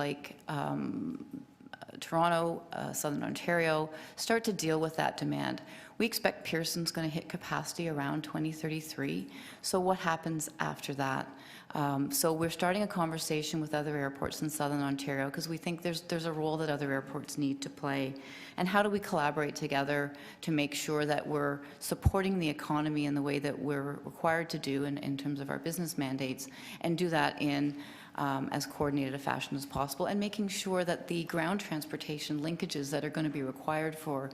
like Toronto, Southern Ontario, start to deal with that demand. We expect Pearson's going to hit capacity around 2033. So what happens after that? So we're starting a conversation with other airports in Southern Ontario because we think there's a role that other airports need to play. And how do we collaborate together to make sure that we're supporting the economy in the way that we're required to do in terms of our business mandates, and do that in as coordinated a fashion as possible, and making sure that the ground transportation linkages that are going to be required for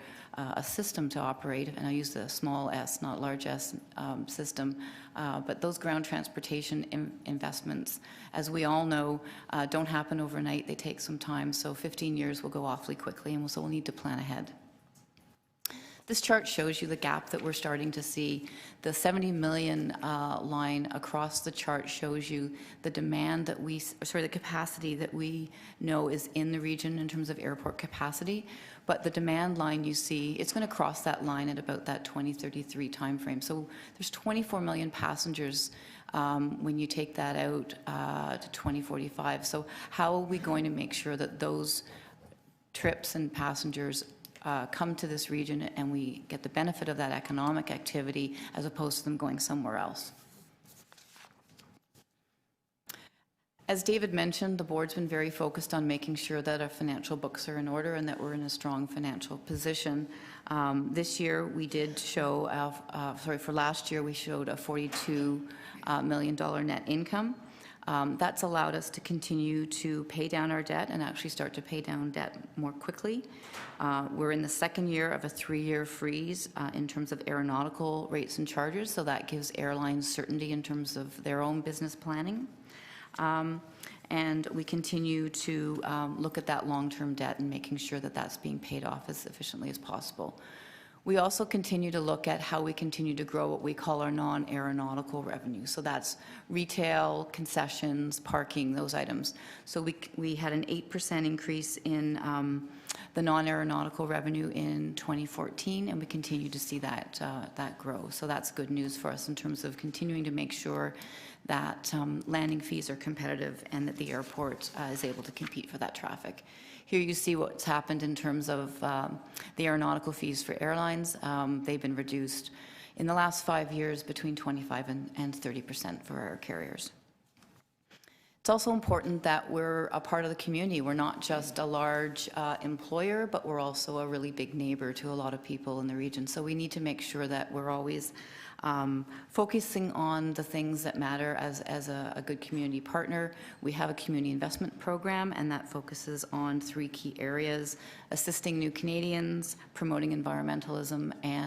a system to operate, and I use the small s, not large s system, but those ground transportation investments, as we all know, don't happen overnight. They take some time, so 15 years will go awfully quickly, and so we'll need to plan ahead. This chart shows you the gap that we're starting to see. The 70 million line across the chart shows you the demand that the capacity that we know is in the region in terms of airport capacity. But the demand line you see, it's going to cross that line at about that 2033 timeframe. So there's 24 million passengers when you take that out to 2045. So how are we going to make sure that those trips and passengers come to this region and we get the benefit of that economic activity as opposed to them going somewhere else? As David mentioned, the board's been very focused on making sure that our financial books are in order and that we're in a strong financial position. This year we did show, for last year we showed a $42 million net income. That's allowed us to continue to pay down our debt and actually start to pay down debt more quickly. We're in the second year of a 3-year freeze in terms of aeronautical rates and charges, so that gives airlines certainty in terms of their own business planning. And we continue to look at that long-term debt and making sure that that's being paid off as efficiently as possible. We also continue to look at how we continue to grow what we call our non-aeronautical revenue. So that's retail, concessions, parking, those items. So we had an 8% increase in the non-aeronautical revenue in 2014, and we continue to see that grow. So that's good news for us in terms of continuing to make sure that landing fees are competitive and that the airport is able to compete for that traffic. Here you see what's happened in terms of the aeronautical fees for airlines. They've been reduced in the last 5 years between 25% and 30% for our carriers. It's also important that we're a part of the community. We're not just a large employer, but we're also a really big neighbor to a lot of people in the region. So we need to make sure that we're always focusing on the things that matter as a good community partner. We have a community investment program, and that focuses on 3 key areas: assisting new Canadians, promoting environmentalism, and